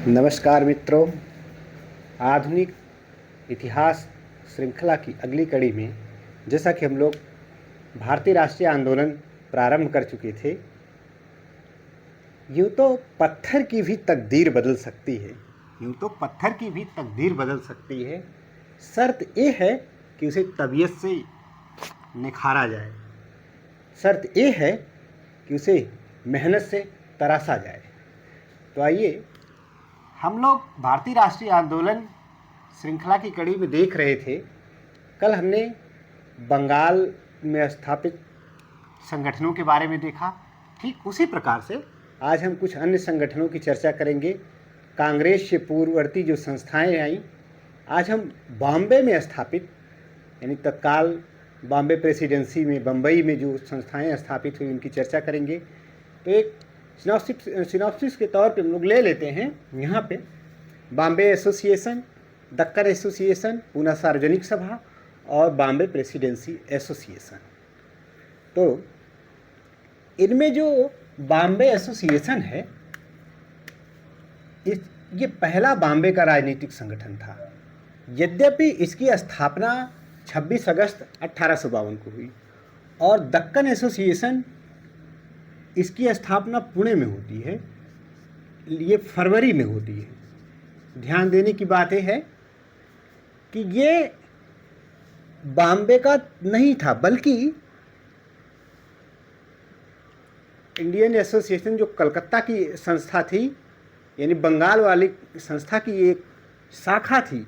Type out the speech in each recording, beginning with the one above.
नमस्कार मित्रों, आधुनिक इतिहास श्रृंखला की अगली कड़ी में जैसा कि हम लोग भारतीय राष्ट्रीय आंदोलन प्रारंभ कर चुके थे, यूँ तो पत्थर की भी तकदीर बदल सकती है। शर्त ये है कि उसे तबीयत से निखारा जाए, शर्त ये है कि उसे मेहनत से तराशा जाए। तो आइए, हम लोग भारतीय राष्ट्रीय आंदोलन श्रृंखला की कड़ी में देख रहे थे। कल हमने बंगाल में स्थापित संगठनों के बारे में देखा। ठीक उसी प्रकार से आज हम कुछ अन्य संगठनों की चर्चा करेंगे। कांग्रेस से पूर्ववर्ती जो संस्थाएं आईं, आज हम बॉम्बे में स्थापित यानी तत्काल बॉम्बे प्रेसिडेंसी में, बम्बई में जो संस्थाएं स्थापित हुई उनकी चर्चा करेंगे। तो एक सिनॉप्सिस के तौर पे हम लोग ले लेते हैं यहाँ पे बॉम्बे एसोसिएशन, दक्कन एसोसिएशन, पूना सार्वजनिक सभा और बॉम्बे प्रेसिडेंसी एसोसिएशन। तो इनमें जो बॉम्बे एसोसिएशन है, ये पहला बॉम्बे का राजनीतिक संगठन था। यद्यपि इसकी स्थापना 26 अगस्त 1852 को हुई और दक्कन एसोसिएशन इसकी स्थापना पुणे में होती है, ये फरवरी में होती है। ध्यान देने की बात यह है कि ये बॉम्बे का नहीं था, बल्कि इंडियन एसोसिएशन जो कलकत्ता की संस्था थी, यानी बंगाल वाली संस्था की एक शाखा थी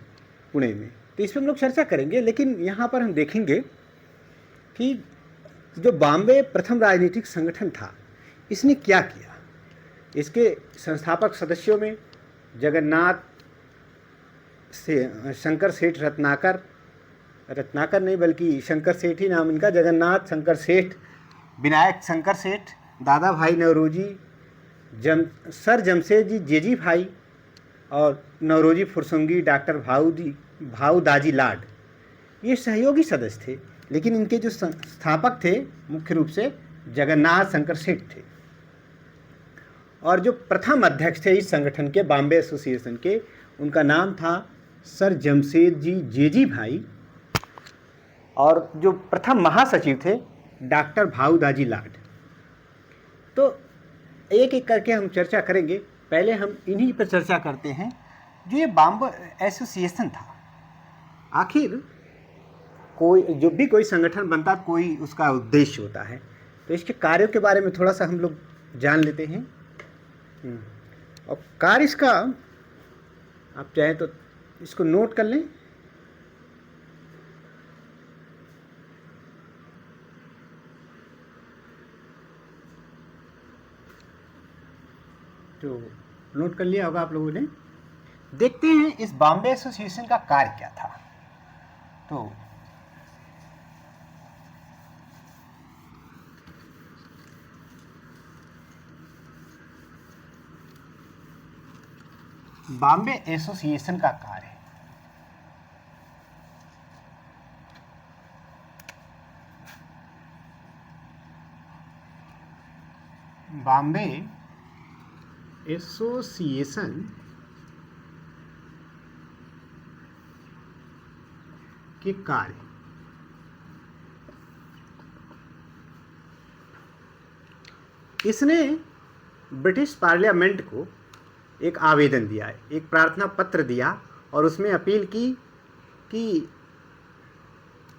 पुणे में। तो इस पर हम लोग चर्चा करेंगे, लेकिन यहाँ पर हम देखेंगे कि जो बॉम्बे प्रथम राजनीतिक संगठन था, इसने क्या किया। इसके संस्थापक सदस्यों में जगन्नाथ से शंकर सेठ रत्नाकर नहीं बल्कि शंकर सेठ ही नाम इनका, जगन्नाथ शंकर सेठ, विनायक शंकर सेठ, दादा भाई नौरोजी, सर जमशेद जेजी भाई और नौरोजी फुरसंगी, डॉक्टर भाऊ दाजी लाड, ये सहयोगी सदस्य थे। लेकिन इनके जो संस्थापक थे मुख्य रूप से जगन्नाथ शंकर सेठ थे। और जो प्रथम अध्यक्ष थे इस संगठन के, बॉम्बे एसोसिएशन के, उनका नाम था सर जमशेद जेजी भाई। और जो प्रथम महासचिव थे डॉक्टर भाऊ दाजी लाड। तो एक एक करके हम चर्चा करेंगे। पहले हम इन्हीं पर चर्चा करते हैं जो ये बॉम्बे एसोसिएशन था। आखिर कोई संगठन बनता, कोई उसका उद्देश्य होता है। तो इसके कार्यों के बारे में थोड़ा सा हम लोग जान लेते हैं। और कार्य इसका, आप चाहें तो इसको नोट कर लें। तो नोट कर लिया होगा आप लोगों ने। देखते हैं इस बॉम्बे एसोसिएशन का कार्य क्या था। तो बॉम्बे एसोसिएशन का कार्य, बॉम्बे एसोसिएशन के कार्य, इसने ब्रिटिश पार्लियामेंट को एक आवेदन दिया, एक प्रार्थना पत्र दिया और उसमें अपील की कि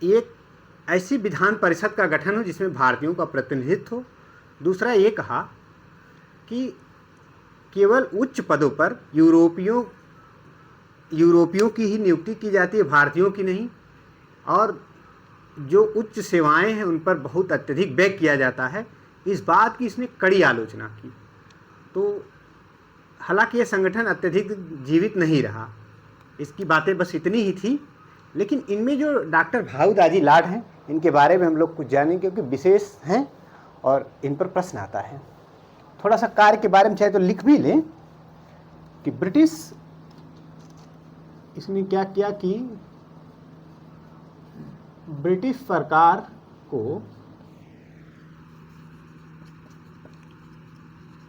एक ऐसी विधान परिषद का गठन हो जिसमें भारतीयों का प्रतिनिधित्व हो। दूसरा ये कहा कि केवल उच्च पदों पर यूरोपियों की ही नियुक्ति की जाती है, भारतीयों की नहीं। और जो उच्च सेवाएं हैं उन पर बहुत अत्यधिक व्यय किया जाता है। इस बात की इसने कड़ी आलोचना की। तो हालांकि यह संगठन अत्यधिक जीवित नहीं रहा, इसकी बातें बस इतनी ही थी। लेकिन इनमें जो डॉक्टर भाऊ दाजी लाड हैं, इनके बारे में हम लोग कुछ जानेंगे, क्योंकि विशेष हैं और इन पर प्रश्न आता है। थोड़ा सा कार्य के बारे में चाहे तो लिख भी लें कि इसने क्या किया कि ब्रिटिश सरकार को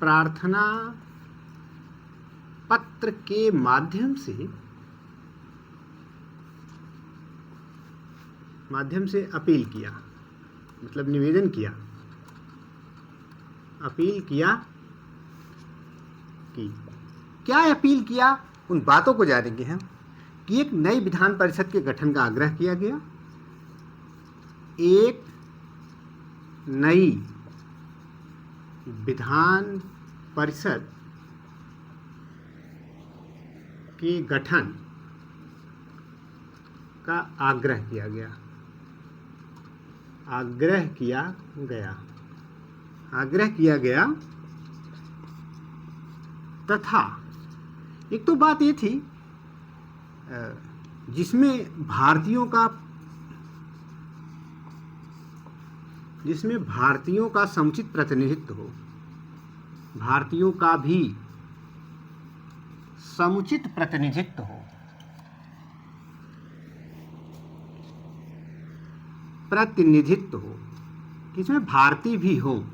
प्रार्थना पत्र के माध्यम से अपील किया, मतलब निवेदन किया, अपील किया कि क्या अपील किया, उन बातों को जानेंगे हम। कि एक नई विधान परिषद के गठन का आग्रह किया गया, एक नई विधान परिषद के गठन का आग्रह किया गया, आग्रह किया गया तथा एक तो बात ये थी जिसमें भारतीयों का समुचित प्रतिनिधित्व हो, भारतीयों का भी समुचित प्रतिनिधित्व हो, किसमें भारतीय भी हो,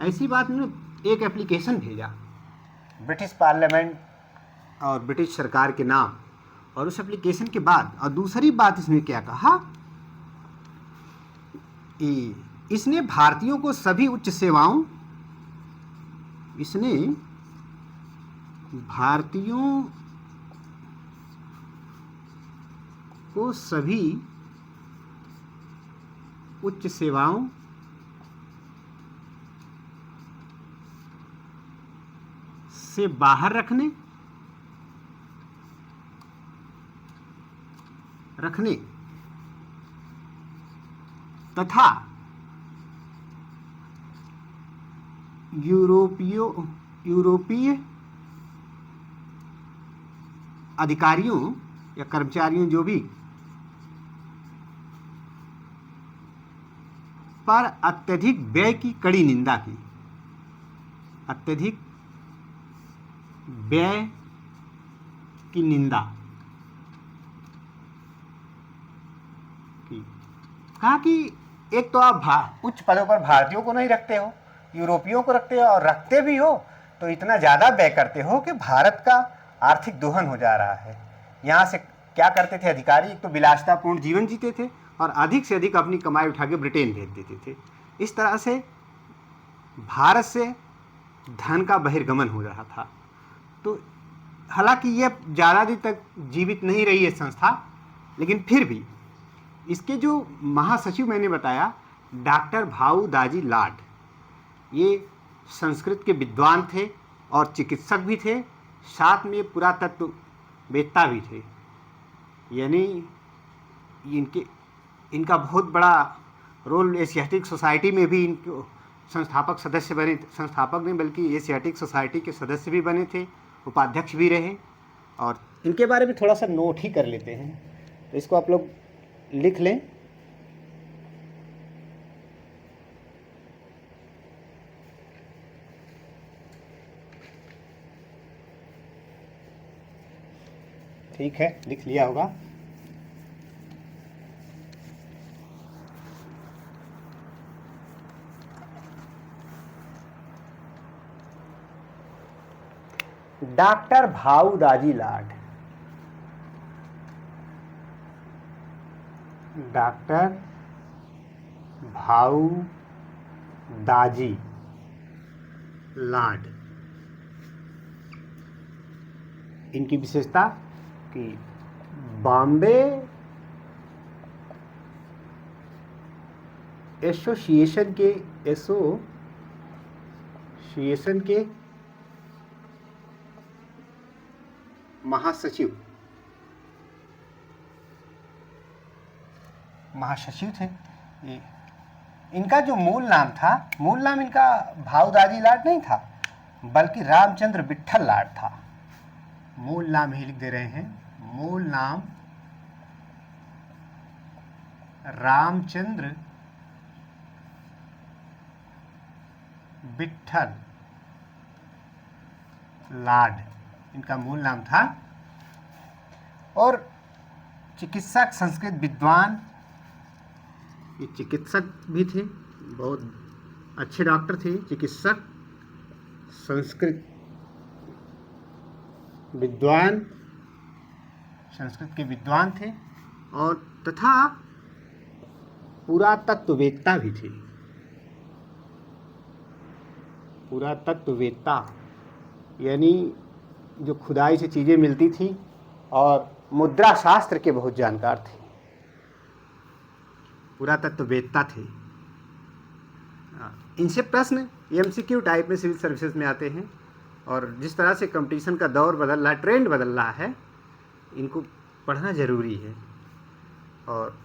ऐसी बात में एक एप्लीकेशन भेजा ब्रिटिश पार्लियामेंट और ब्रिटिश सरकार के नाम। और उस एप्लीकेशन के बाद और दूसरी बात इसने क्या कहा, इसने भारतीयों को सभी उच्च सेवाओं, इसने भारतीयों को सभी उच्च सेवाओं से बाहर रखने तथा यूरोपीय अधिकारियों या कर्मचारियों जो भी पर अत्यधिक व्यय की कड़ी निंदा की, अत्यधिक व्यय की निंदा की। कहा कि एक तो आप उच्च पदों पर भारतीयों को नहीं रखते हो, यूरोपियों को रखते हो, और रखते भी हो तो इतना ज़्यादा व्यय करते हो कि भारत का आर्थिक दोहन हो जा रहा है। यहाँ से क्या करते थे अधिकारी, एक तो विलासितापूर्ण जीवन जीते थे और अधिक से अधिक अपनी कमाई उठा के ब्रिटेन भेज देते थे। इस तरह से भारत से धन का बहिर्गमन हो रहा था। तो हालांकि ये ज़्यादा दिन तक जीवित नहीं रही है संस्था, लेकिन फिर भी इसके जो महासचिव मैंने बताया डॉक्टर भाऊ दाजी लाड, ये संस्कृत के विद्वान थे और चिकित्सक भी थे, साथ में पुरातत्ववेत्ता भी थे। यानी इनका बहुत बड़ा रोल एशियाटिक सोसाइटी में भी इनको संस्थापक सदस्य बने, संस्थापक नहीं बल्कि एशियाटिक सोसाइटी के सदस्य भी बने थे, उपाध्यक्ष भी रहे। और इनके बारे में थोड़ा सा नोट ही कर लेते हैं, तो इसको आप लोग लिख लें। ठीक है, लिख लिया होगा। डॉक्टर भाऊ दाजी लाड, डॉक्टर भाऊ दाजी लाड, इनकी विशेषता कि बॉम्बे एसोसिएशन के महासचिव थे। इनका जो मूल नाम इनका भाऊ दाजी लाड नहीं था, बल्कि रामचंद्र विट्ठल लाड था। मूल नाम ही लिख दे रहे हैं, मूल नाम रामचंद्र विट्ठल लाड इनका मूल नाम था। और चिकित्सक, संस्कृत विद्वान, ये चिकित्सक भी थे, बहुत अच्छे डॉक्टर थे, चिकित्सक, संस्कृत विद्वान, संस्कृत के विद्वान थे और तथा पुरातत्ववेत्ता भी थे। पुरातत्ववेत्ता यानी जो खुदाई से चीज़ें मिलती थी और मुद्रा शास्त्र के बहुत जानकार थे, पुरातत्ववेत्ता थे। इनसे प्रश्न एमसीक्यू टाइप में सिविल सर्विसेज में आते हैं और जिस तरह से कंपटीशन का दौर बदल रहा है, ट्रेंड बदल रहा है, इनको पढ़ना ज़रूरी है। और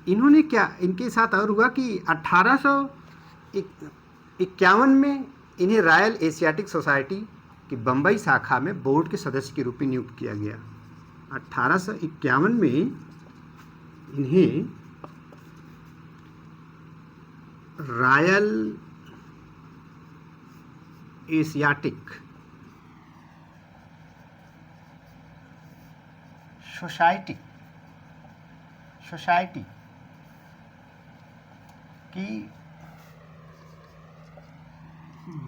इन्होंने क्या, इनके साथ और हुआ कि 1851 में इन्हें रॉयल एशियाटिक सोसाइटी की बम्बई शाखा में बोर्ड के सदस्य के रूप में नियुक्त किया गया। 1851 में इन्हें रॉयल एशियाटिक सोसाइटी की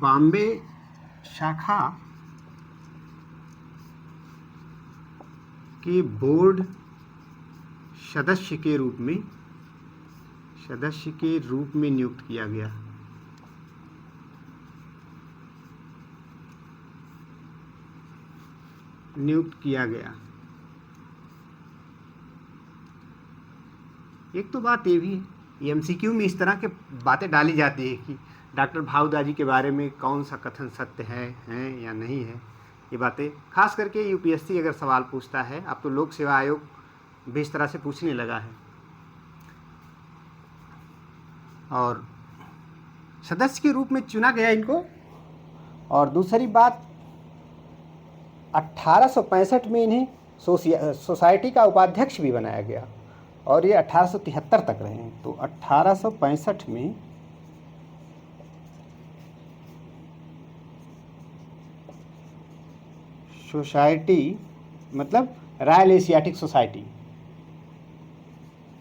बॉम्बे शाखा के बोर्ड सदस्य के रूप में नियुक्त किया गया। एक तो बात ये भी है, एमसीक्यू में इस तरह के बातें डाली जाती है कि डॉक्टर भाऊदाजी के बारे में कौन सा कथन सत्य है या नहीं है। ये बातें खास करके यूपीएससी अगर सवाल पूछता है, अब तो लोक सेवा आयोग भी इस तरह से पूछने लगा है। और सदस्य के रूप में चुना गया इनको। और दूसरी बात, 1865 में इन्हें सोसाइटी का उपाध्यक्ष भी बनाया गया और ये 1873 तक रहे हैं। तो 1865 में सोसाइटी मतलब रॉयल एशियाटिक सोसाइटी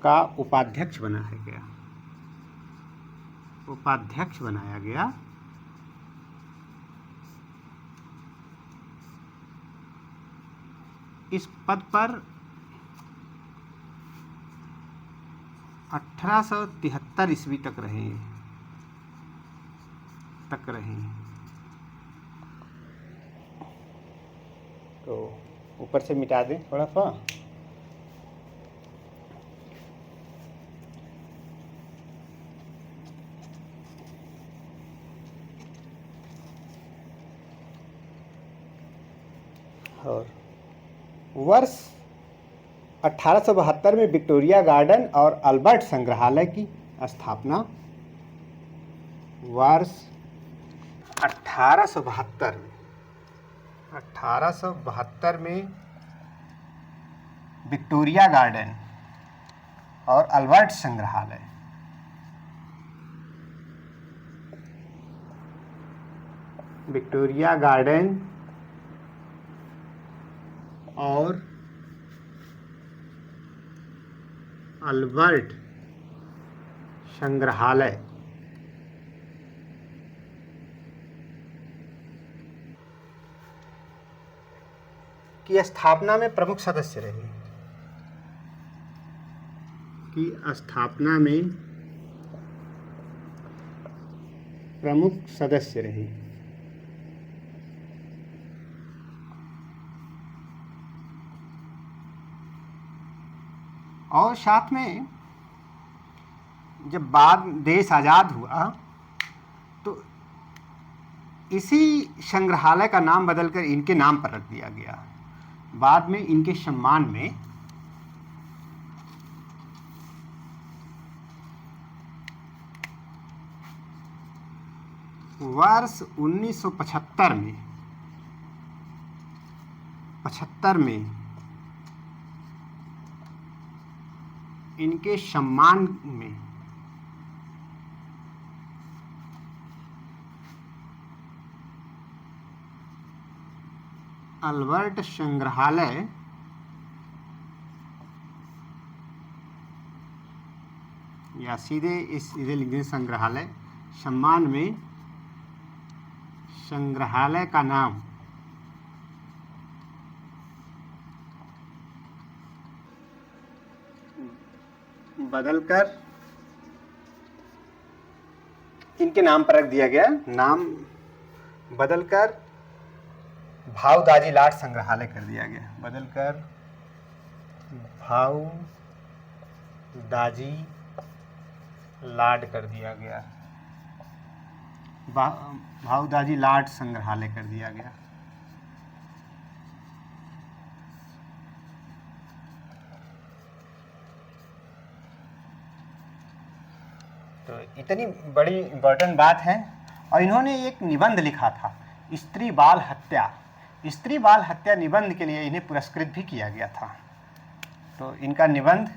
का उपाध्यक्ष बनाया गया। इस पद पर 1873 ईस्वी तक रहे। तो ऊपर से मिटा दें थोड़ा सा। और वर्ष 1872 में विक्टोरिया गार्डन और अल्बर्ट संग्रहालय की स्थापना। वर्ष 1872 में विक्टोरिया गार्डन और अल्बर्ट संग्रहालय। विक्टोरिया गार्डन और अल्बर्ट संग्रहालय की स्थापना में प्रमुख सदस्य रहे। और साथ में जब बाद देश आज़ाद हुआ तो इसी संग्रहालय का नाम बदलकर इनके नाम पर रख दिया गया। बाद में इनके सम्मान में वर्ष 1975 में इनके सम्मान में अल्बर्ट संग्रहालय या सीधे लिखिए संग्रहालय, सम्मान में संग्रहालय का नाम बदलकर इनके नाम पर रख दिया गया, नाम बदलकर भाऊ दाजी लाड संग्रहालय कर दिया गया, बदलकर भाऊ दाजी लाड कर दिया गया, भाऊ दाजी लाड संग्रहालय कर दिया गया। तो इतनी बड़ी इम्पोर्टेंट बात है। और इन्होंने एक निबंध लिखा था, स्त्री बाल हत्या। स्त्री बाल हत्या निबंध के लिए इन्हें पुरस्कृत भी किया गया था। तो इनका निबंध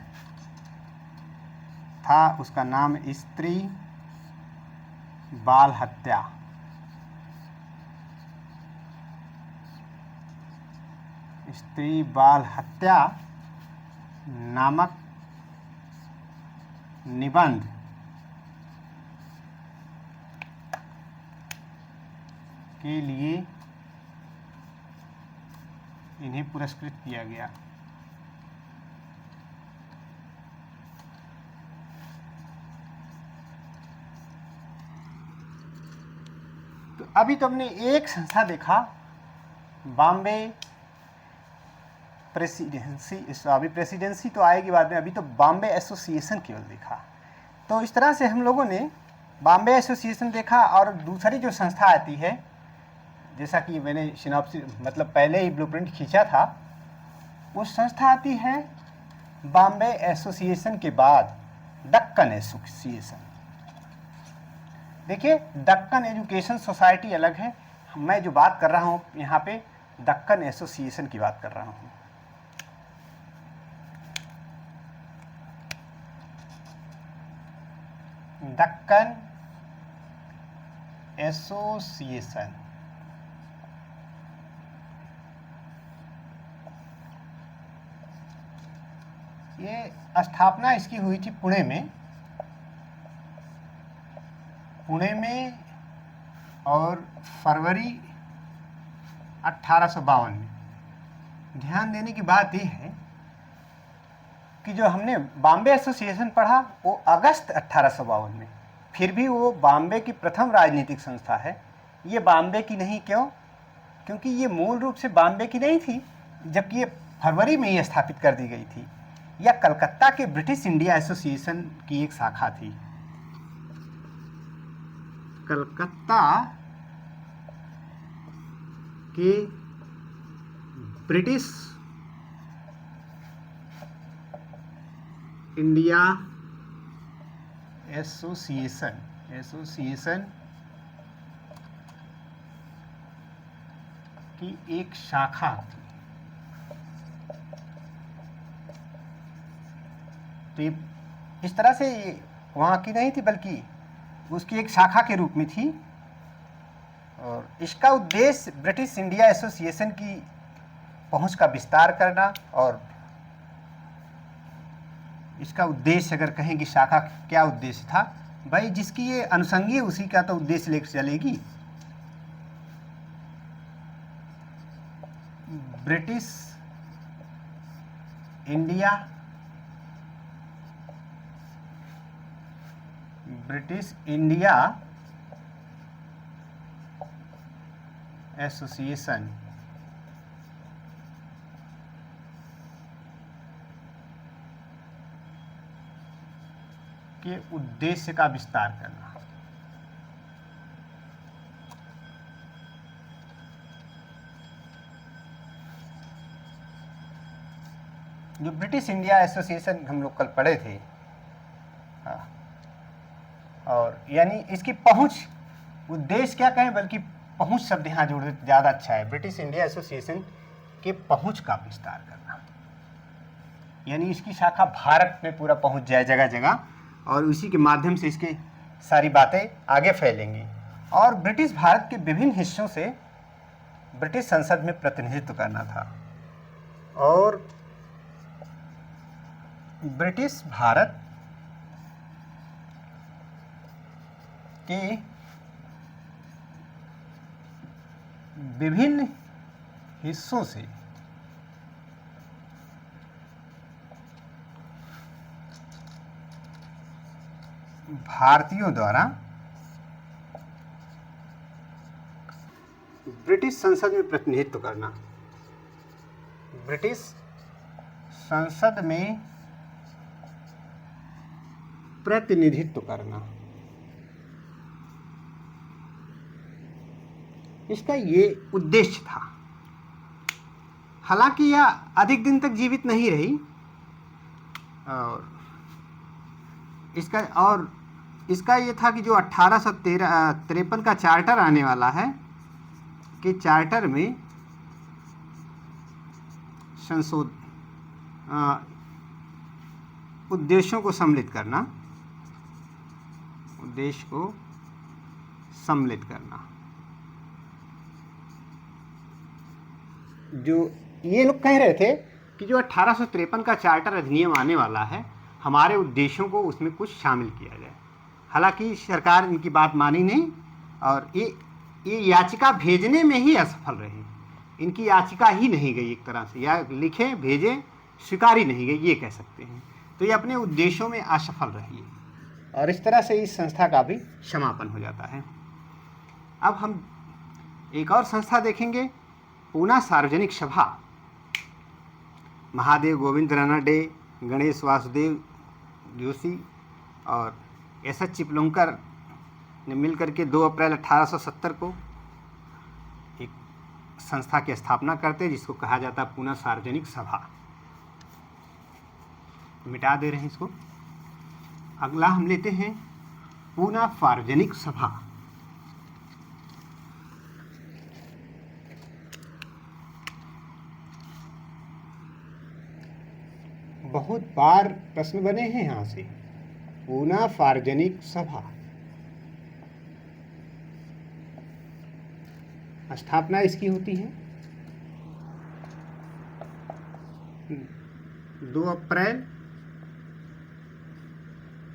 था, उसका नाम स्त्री बाल हत्या। स्त्री बाल हत्या नामक निबंध के लिए इन्हें पुरस्कृत किया गया। तो अभी तो हमने एक संस्था देखा, बॉम्बे प्रेसिडेंसी, अभी प्रेसिडेंसी तो आएगी बाद में, अभी तो बॉम्बे एसोसिएशन केवल देखा। तो इस तरह से हम लोगों ने बॉम्बे एसोसिएशन देखा। और दूसरी जो संस्था आती है, जैसा कि मैंने सिनॉप्सिस मतलब पहले ही ब्लूप्रिंट खींचा था, उस संस्था आती है बॉम्बे एसोसिएशन के बाद दक्कन एसोसिएशन। देखिए, दक्कन एजुकेशन सोसाइटी अलग है, मैं जो बात कर रहा हूँ यहाँ पे दक्कन एसोसिएशन की बात कर रहा हूँ। दक्कन एसोसिएशन, ये स्थापना इसकी हुई थी पुणे में, और फरवरी 1852 में। ध्यान देने की बात यह है कि जो हमने बॉम्बे एसोसिएशन पढ़ा वो अगस्त 1852 में, फिर भी वो बॉम्बे की प्रथम राजनीतिक संस्था है। ये बॉम्बे की नहीं, क्यों? क्योंकि ये मूल रूप से बॉम्बे की नहीं थी, जबकि ये फरवरी में ही स्थापित कर दी गई थी। यह कलकत्ता के ब्रिटिश इंडिया एसोसिएशन की एक शाखा थी। कलकत्ता के ब्रिटिश इंडिया एसोसिएशन की एक शाखा थी। तो ये इस तरह से वहाँ की नहीं थी, बल्कि उसकी एक शाखा के रूप में थी। और इसका उद्देश्य ब्रिटिश इंडिया एसोसिएशन की पहुंच का विस्तार करना, और इसका उद्देश्य अगर कहें कि शाखा क्या उद्देश्य था, भाई जिसकी ये अनुषंगी है उसी का तो उद्देश्य लेकर चलेगी। ब्रिटिश इंडिया एसोसिएशन के उद्देश्य का विस्तार करना। जो ब्रिटिश इंडिया एसोसिएशन हम लोग कल पढ़े थे, हाँ, और यानी इसकी पहुंच, उद्देश्य क्या कहें, बल्कि पहुंच शब्द यहाँ जोड़ देते ज़्यादा अच्छा है। ब्रिटिश इंडिया एसोसिएशन के पहुंच का विस्तार करना, यानी इसकी शाखा भारत में पूरा पहुंच जाए जगह जगह, और उसी के माध्यम से इसकी सारी बातें आगे फैलेंगी। और ब्रिटिश भारत के विभिन्न हिस्सों से ब्रिटिश संसद में प्रतिनिधित्व करना था। और ब्रिटिश भारत के विभिन्न हिस्सों से भारतीयों द्वारा ब्रिटिश संसद में प्रतिनिधित्व करना। ब्रिटिश संसद में प्रतिनिधित्व करना, इसका ये उद्देश्य था। हालांकि यह अधिक दिन तक जीवित नहीं रही और इसका ये था कि जो 1853 का चार्टर आने वाला है कि चार्टर में उद्देश्यों को सम्मिलित करना, उद्देश्य को सम्मिलित करना। जो ये लोग कह रहे थे कि जो 1853 का चार्टर अधिनियम आने वाला है, हमारे उद्देश्यों को उसमें कुछ शामिल किया जाए। हालांकि सरकार इनकी बात मानी नहीं और ये याचिका भेजने में ही असफल रही। इनकी याचिका ही नहीं गई एक तरह से, या लिखें भेजें, स्वीकार ही नहीं गई, ये कह सकते हैं। तो ये अपने उद्देश्यों में असफल रही है और इस तरह से इस संस्था का भी समापन हो जाता है। अब हम एक और संस्था देखेंगे, पूना सार्वजनिक सभा। महादेव गोविंद रानाडे, गणेश वासुदेव जोशी और एस.एच. चिपलुंकर ने मिलकर के 2 अप्रैल 1870 को एक संस्था की स्थापना करते, जिसको कहा जाता पूना सार्वजनिक सभा। मिटा दे रहे हैं इसको। अगला हम लेते हैं पूना सार्वजनिक सभा। बहुत बार प्रश्न बने हैं यहाँ से। पूना सार्वजनिक सभा स्थापना इसकी होती है 2 अप्रैल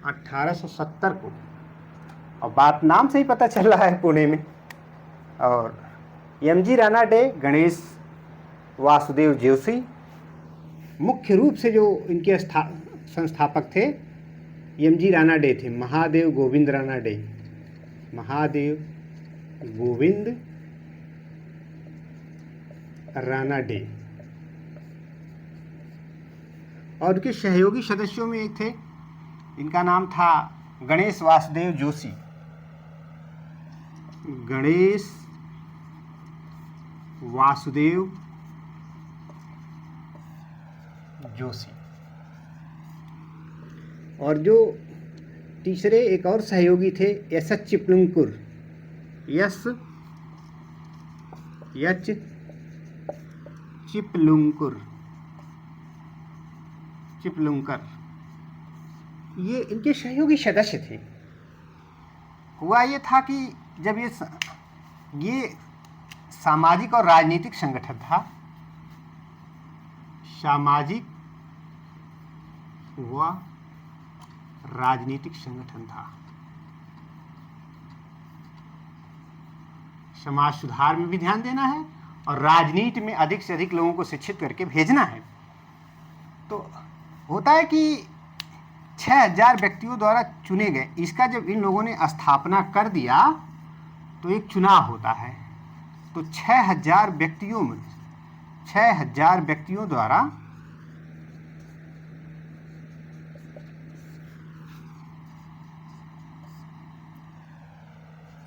1870 को, और बात नाम से ही पता चल रहा है पुणे में। और एम.जी. रानाडे, गणेश वासुदेव जोशी मुख्य रूप से जो इनके संस्थापक थे, एम.जी. रानाडे थे। महादेव गोविंद रानाडे, महादेव गोविंद रानाडे, और उनके सहयोगी सदस्यों में एक थे, इनका नाम था गणेश वासुदेव जोशी। गणेश वासुदेव जोशी। और जो तीसरे एक और सहयोगी थे, एस.एच. चिपलुंकर, चिपलुंकर, ये इनके सहयोगी सदस्य थे। हुआ ये था कि जब ये सामाजिक और राजनीतिक संगठन था, सामाजिक व राजनीतिक संगठन था। समाज सुधार में भी ध्यान देना है और राजनीति में अधिक से अधिक लोगों को शिक्षित करके भेजना है। तो होता है कि 6000 व्यक्तियों द्वारा चुने गए। इसका जब इन लोगों ने स्थापना कर दिया तो एक चुनाव होता है। तो 6000 व्यक्तियों द्वारा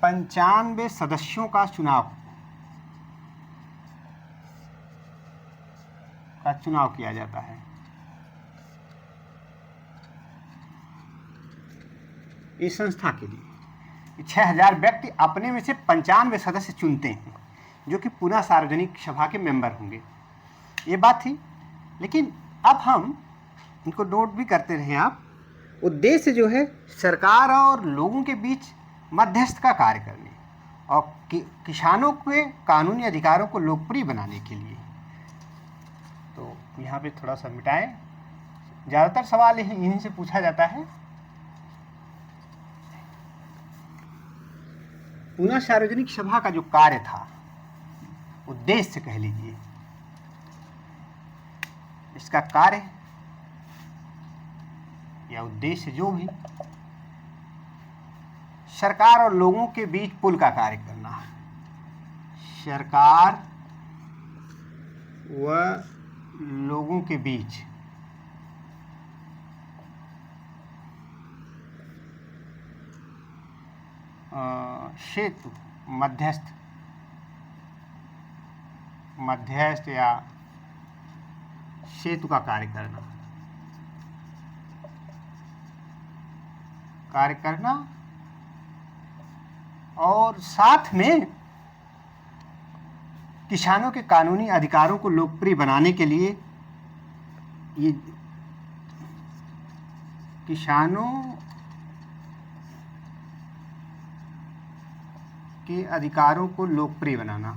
पंचानवे सदस्यों का चुनाव किया जाता है। इस संस्था के लिए 6000 व्यक्ति अपने में से 95 सदस्य चुनते हैं, जो कि पूना सार्वजनिक सभा के मेंबर होंगे। ये बात थी। लेकिन अब हम इनको नोट भी करते रहे आप। उद्देश्य जो है सरकार और लोगों के बीच मध्यस्थ का कार्य करने और किसानों के कानूनी अधिकारों को लोकप्रिय बनाने के लिए। तो यहाँ पे थोड़ा सा मिटाएं। ज़्यादातर सवाल इन्हीं से पूछा जाता है। पूना सार्वजनिक सभा का जो कार्य था, उद्देश्य कह लीजिए, इसका कार्य या उद्देश्य जो भी, सरकार और लोगों के बीच पुल का कार्य करना। सरकार व लोगों के बीच सेतु, मध्यस्थ या सेतु का कार्य करना और साथ में किसानों के कानूनी अधिकारों को लोकप्रिय बनाने के लिए ये किसानों के अधिकारों को लोकप्रिय बनाना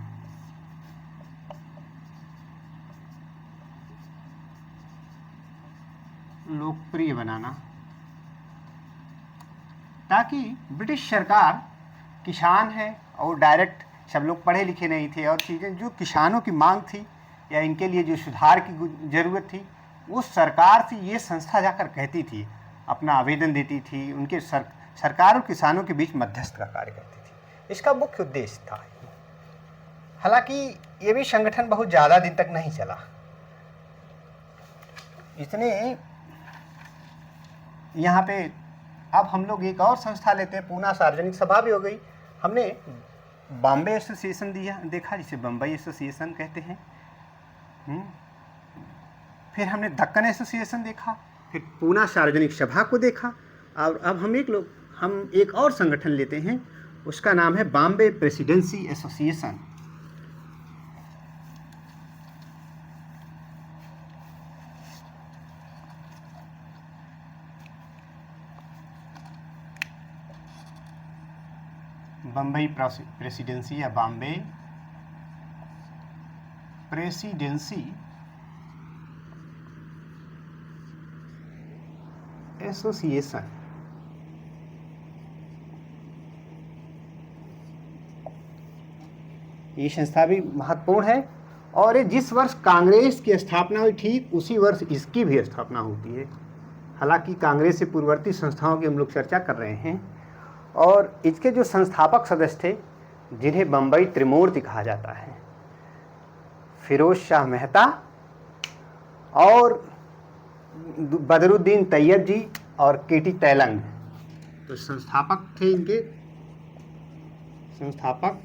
ताकि ब्रिटिश सरकार, किसान है और डायरेक्ट सब लोग पढ़े लिखे नहीं थे, और चीज़ें जो किसानों की मांग थी या इनके लिए जो सुधार की ज़रूरत थी, वो सरकार से ये संस्था जाकर कहती थी, अपना आवेदन देती थी, उनके सरकार और किसानों के बीच मध्यस्थ का कार्य करती थी। इसका मुख्य उद्देश्य था। हालांकि ये भी संगठन बहुत ज़्यादा दिन तक नहीं चला। इतने यहाँ पे अब हम लोग एक और संस्था लेते हैं, पूना सार्वजनिक सभा भी हो गई। हमने बॉम्बे एसोसिएशन देखा, जिसे बम्बई एसोसिएशन कहते हैं। फिर हमने दक्कन एसोसिएशन देखा, फिर पूना सार्वजनिक सभा को देखा, और अब हम एक और संगठन लेते हैं, उसका नाम है Bombay presidency association. Bombay presidency या बॉम्बे प्रेसिडेंसी एसोसिएशन। ये संस्था भी महत्वपूर्ण है, और ये जिस वर्ष कांग्रेस की स्थापना हुई ठीक उसी वर्ष इसकी भी स्थापना होती है। हालांकि कांग्रेस से पूर्ववर्ती संस्थाओं की हम लोग चर्चा कर रहे हैं, और इसके जो संस्थापक सदस्य थे, जिन्हें बम्बई त्रिमूर्ति कहा जाता है, फिरोज शाह मेहता और बदरुद्दीन तैयब जी और केटी तैलंग, तो संस्थापक थे इनके। संस्थापक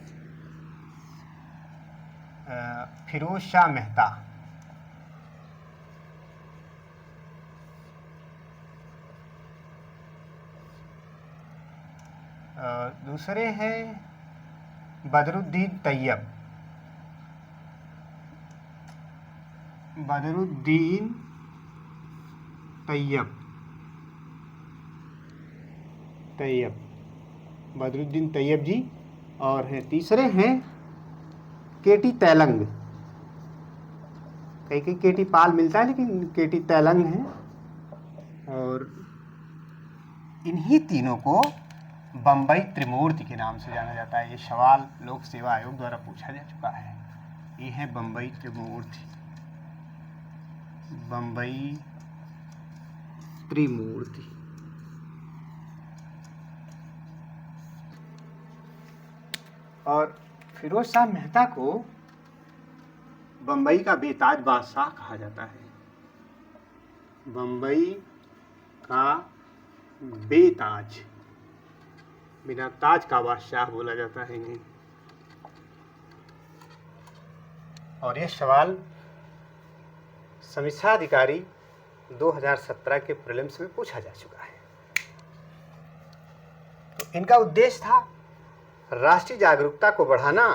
फिरोज शाह मेहता, दूसरे हैं बदरुद्दीन तैयब, बदरुद्दीन तैयब जी, और हैं तीसरे हैं केटी तैलंग। कहीं केटी पाल मिलता है, लेकिन केटी तैलंग है। और इन्हीं तीनों को बम्बई त्रिमूर्ति के नाम से जाना जाता है। ये सवाल लोक सेवा आयोग द्वारा पूछा जा चुका है। ये है बम्बई त्रिमूर्ति, बम्बई त्रिमूर्ति। और फिरोज शाह मेहता को बम्बई का बेताज बादशाह कहा जाता है। बम्बई का बेताज, बिना ताज का बादशाह बोला जाता है इन्हें। और ये सवाल समीक्षा अधिकारी 2017 के प्रीलिम्स में पूछा जा चुका है। तो इनका उद्देश्य था राष्ट्रीय जागरूकता को बढ़ाना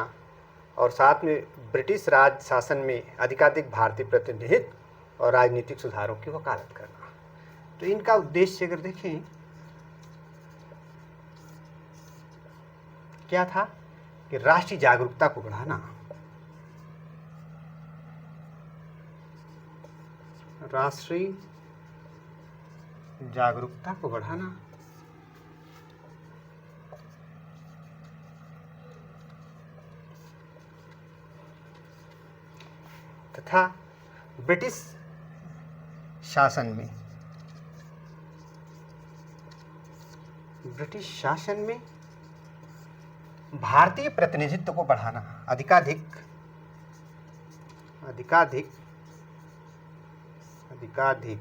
और साथ में ब्रिटिश राज शासन में अधिकाधिक भारतीय प्रतिनिधित्व और राजनीतिक सुधारों की वकालत करना। तो इनका उद्देश्य अगर देखें क्या था कि राष्ट्रीय जागरूकता को बढ़ाना, राष्ट्रीय जागरूकता को बढ़ाना तथा ब्रिटिश शासन में भारतीय प्रतिनिधित्व को बढ़ाना, अधिकाधिक अधिकाधिक अधिकाधिक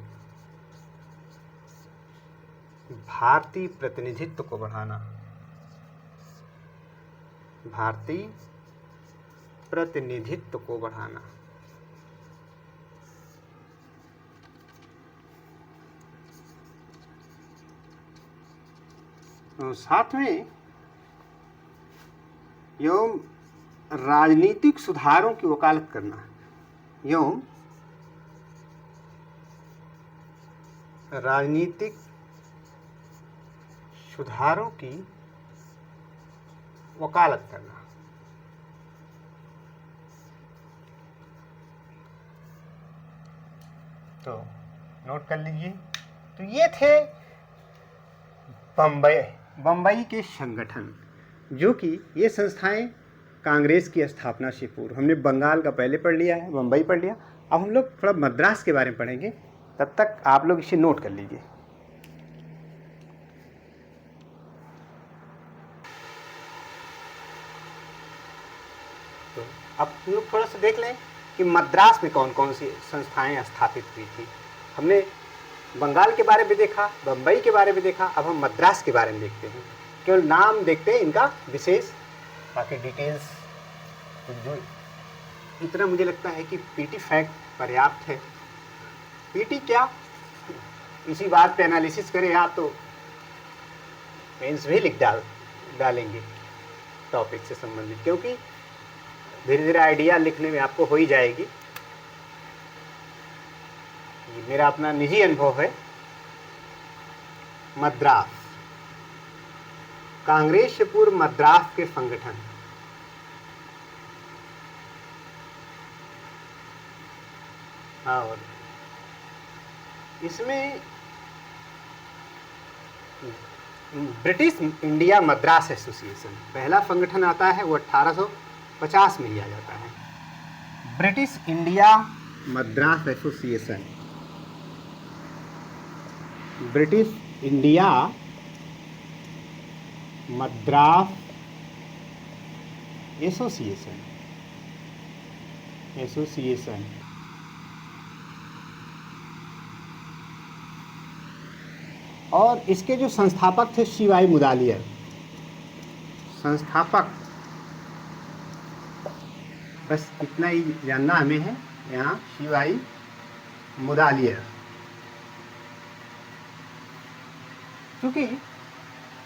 भारतीय प्रतिनिधित्व को बढ़ाना, भारतीय प्रतिनिधित्व को बढ़ाना। और साथ में एवं राजनीतिक सुधारों की वकालत करना एवं राजनीतिक सुधारों की वकालत करना। तो नोट कर लीजिए। तो ये थे बम्बई के संगठन, जो कि ये संस्थाएं कांग्रेस की स्थापना से पूर्व, हमने बंगाल का पहले पढ़ लिया है, बम्बई पढ़ लिया। अब हम लोग थोड़ा मद्रास के बारे में पढ़ेंगे, तब तक आप लोग इसे नोट कर लीजिए। तो अब हम लोग थोड़ा सा देख लें कि मद्रास में कौन कौन सी संस्थाएं स्थापित हुई थी। हमने बंगाल के बारे में देखा, बम्बई के बारे में देखा, अब हम मद्रास के बारे में देखते हैं। केवल नाम देखते हैं इनका विशेष, बाकी डिटेल्स जो इतना मुझे लगता है कि पीटी फैक्ट पर्याप्त है। पीटी क्या, इसी बात पे एनालिसिस करें आप तो मेंस भी लिख डालेंगे टॉपिक से संबंधित, क्योंकि धीरे धीरे आइडिया लिखने में आपको हो ही जाएगी। ये मेरा अपना निजी अनुभव है। मद्रास, कांग्रेस से पूर्व मद्रास के संगठन, और इसमें ब्रिटिश इंडिया मद्रास एसोसिएशन पहला संगठन आता है, वो 1850 में लिया जाता है। British India Madras association, British India Madras association और इसके जो संस्थापक थे शिवाई मुदालियर, संस्थापक, बस इतना ही जानना हमें है यहाँ, शिवाई मुदालियर। क्योंकि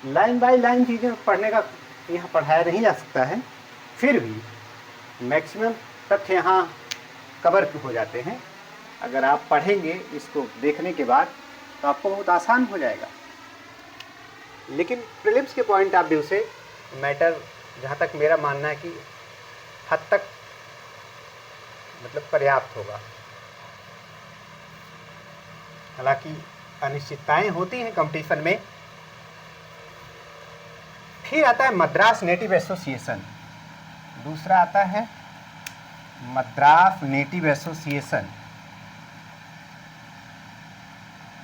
लाइन बाय लाइन चीज़ें पढ़ने का यहाँ पढ़ाया नहीं जा सकता है, फिर भी मैक्सिमम तथ्य यहाँ कवर हो जाते हैं। अगर आप पढ़ेंगे इसको देखने के बाद तो आपको बहुत आसान हो जाएगा। लेकिन प्रीलिम्स के पॉइंट ऑफ व्यू से मैटर, जहाँ तक मेरा मानना है कि हद तक मतलब पर्याप्त होगा। हालांकि अनिश्चितताएं होती हैं कंपटीशन में। फिर आता है मद्रास नेटिव एसोसिएशन, दूसरा आता है मद्रास नेटिव एसोसिएशन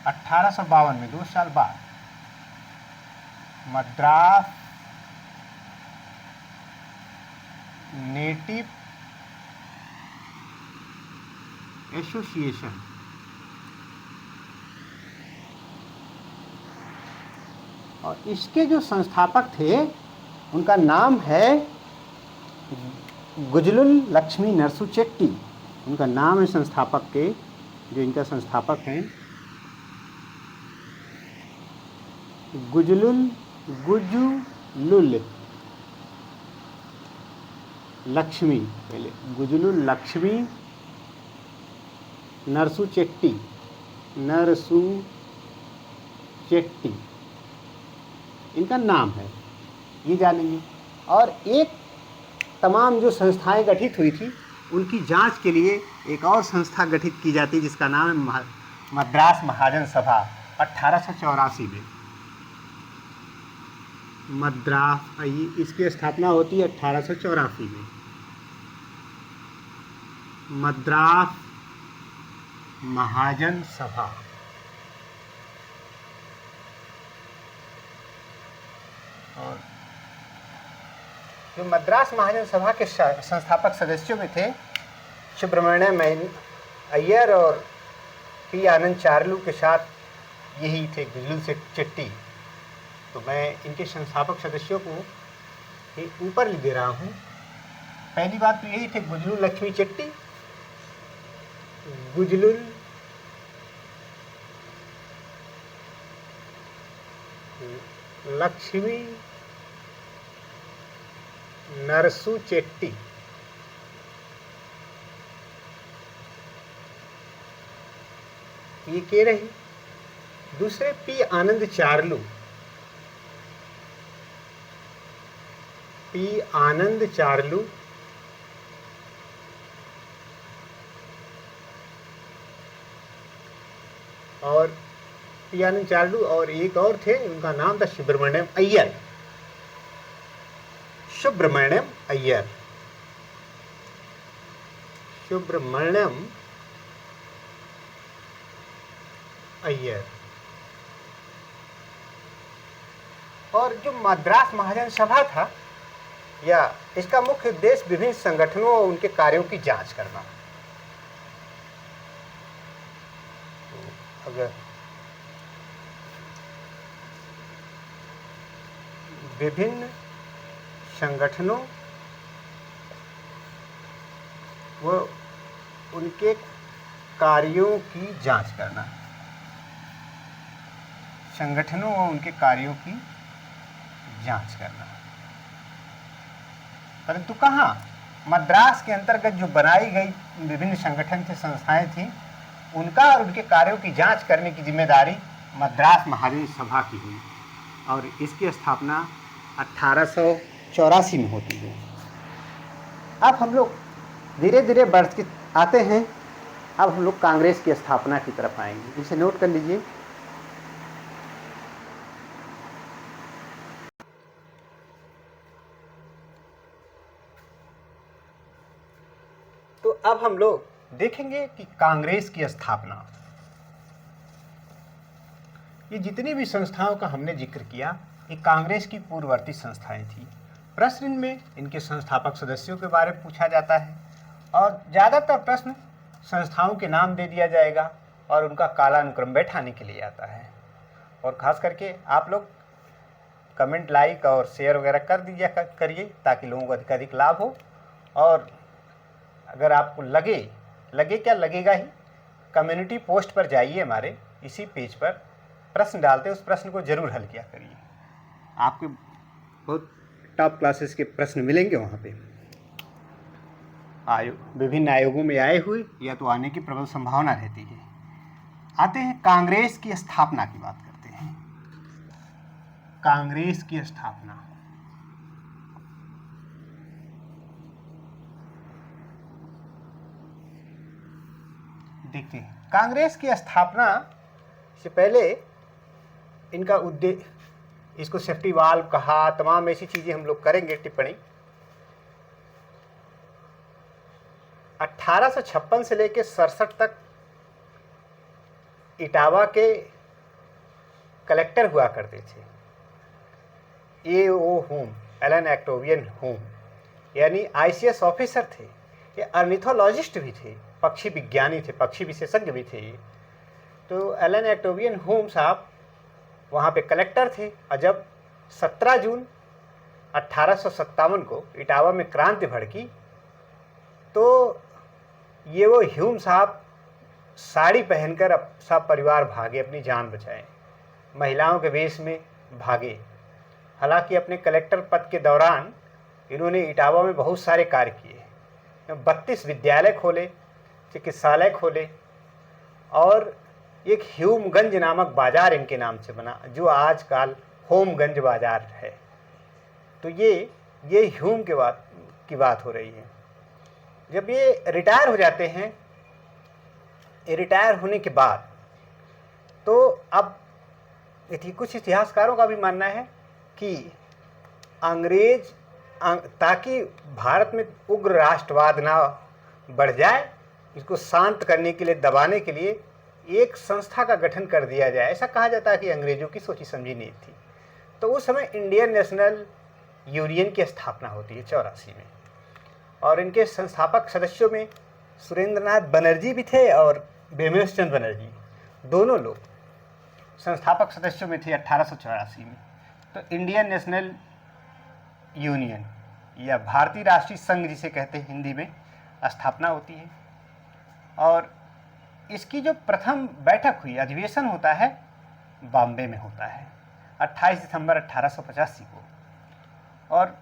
1852 में, 2 साल बाद। मद्रास नेटिव एसोसिएशन और इसके जो संस्थापक थे उनका नाम है गुजलुल लक्ष्मी नरसू चेट्टी। उनका नाम है संस्थापक के, जो इनका संस्थापक हैं गुजलुल लक्ष्मी, पहले गुजलुल लक्ष्मी नरसू चेट्टी इनका नाम है, ये जानेंगे। और एक तमाम जो संस्थाएं गठित हुई थी उनकी जांच के लिए एक और संस्था गठित की जाती है जिसका नाम है मद्रास महाजन सभा 1884 में। मद्रास, इसकी स्थापना होती है 1884 में। मद्रास महाजन सभा और जो मद्रास महाजन सभा के संस्थापक सदस्यों में थे सुब्रमण्यम अय्यर और पी आनंद चार्लू के साथ यही थे गुजलू से चिट्टी। तो मैं इनके संस्थापक सदस्यों को ऊपर लिख दे रहा हूँ। पहली बात तो यही थे गुजलू लक्ष्मी चिट्टी, गुजलू लक्ष्मी नरसू चेट्टी, ये के रही। दूसरे पी आनंद चार्लू, पी आनंद चार्लू, और पी आनंद चार्लू और एक और थे, उनका नाम था सुब्रमण्यम अय्यर। सुब्रमण्यम अय्यर, सुब्रमण्यम अय्यर। और जो मद्रास महाजन सभा था, या इसका मुख्य उद्देश्य विभिन्न संगठनों और उनके कार्यों की जांच करना। अगर विभिन्न संगठनों व उनके कार्यों की जांच करना, संगठनों व उनके कार्यों की जांच करना। परंतु कहाँ? मद्रास के अंतर्गत जो बनाई गई विभिन्न संगठन थे, संस्थाएं थीं, उनका और उनके कार्यों की जांच करने की जिम्मेदारी मद्रास महाजन सभा की हुई और इसकी स्थापना 1884 में होती है। अब हम लोग धीरे धीरे बढ़ के आते हैं। अब हम लोग कांग्रेस की स्थापना की तरफ आएंगे। इसे नोट कर लीजिए। तो अब हम लोग देखेंगे कि कांग्रेस की स्थापना, ये जितनी भी संस्थाओं का हमने जिक्र किया, ये कांग्रेस की पूर्ववर्ती संस्थाएं थी। प्रश्न में इनके संस्थापक सदस्यों के बारे में पूछा जाता है और ज़्यादातर प्रश्न संस्थाओं के नाम दे दिया जाएगा और उनका कालानुक्रम बैठाने के लिए आता है। और ख़ास करके आप लोग कमेंट, लाइक और शेयर वगैरह कर दीजिए करिए ताकि लोगों को अधिकाधिक लाभ हो। और अगर आपको लगे क्या लगेगा ही, कम्युनिटी पोस्ट पर जाइए, हमारे इसी पेज पर प्रश्न डालते, उस प्रश्न को जरूर हल किया करिए। आपके बहुत टॉप क्लासेस के प्रश्न मिलेंगे वहाँ पे। विभिन्न आयोगों में आए हुए या तो आने की प्रबल संभावना रहती है। आते हैं कांग्रेस की स्थापना की बात करते हैं। कांग्रेस की स्थापना, देखते हैं। कांग्रेस की स्थापना से पहले इनका उद्देश्य, इसको सेफ्टी वाल्व कहा, तमाम ऐसी चीजें हम लोग करेंगे टिप्पणी। 1856 से लेकर 67 तक इटावा के कलेक्टर हुआ करते थे A.O. होम, एलन एक्टोवियन होम, यानी ICS ऑफिसर थे। ये अर्निथोलॉजिस्ट भी थे, पक्षी विज्ञानी थे, पक्षी विशेषज्ञ भी थे। तो एलन एक्टोवियन होम साहब वहाँ पे कलेक्टर थे। और जब 17 जून 1857 को इटावा में क्रांति भड़की तो ये वो ह्यूम साहब साड़ी पहनकर अब सब परिवार भागे, अपनी जान बचाए, महिलाओं के वेश में भागे। हालांकि अपने कलेक्टर पद के दौरान इन्होंने इटावा में बहुत सारे कार्य किए। 32 विद्यालय खोले, चिकित्सालय खोले और एक ह्यूमगंज नामक बाजार इनके नाम से बना, जो आजकल होमगंज बाजार है। तो ये ह्यूम की बात हो रही है। जब ये रिटायर हो जाते हैं, रिटायर होने के बाद तो अब कुछ इतिहासकारों का भी मानना है कि अंग्रेज, ताकि भारत में उग्र राष्ट्रवाद ना बढ़ जाए, इसको शांत करने के लिए, दबाने के लिए एक संस्था का गठन कर दिया जाए। ऐसा कहा जाता है कि अंग्रेजों की सोची समझी नीति थी। तो उस समय इंडियन नेशनल यूनियन की स्थापना होती है 84 में। और इनके संस्थापक सदस्यों में सुरेंद्रनाथ बनर्जी भी थे और बेमेश चंद्र बनर्जी, दोनों लोग संस्थापक सदस्यों में थे 1884 में। तो इंडियन नेशनल यूनियन या भारतीय राष्ट्रीय संघ जिसे कहते हैं हिंदी में, स्थापना होती है। और इसकी जो प्रथम बैठक हुई, अधिवेशन होता है, बॉम्बे में होता है 28 दिसंबर 1885 को। और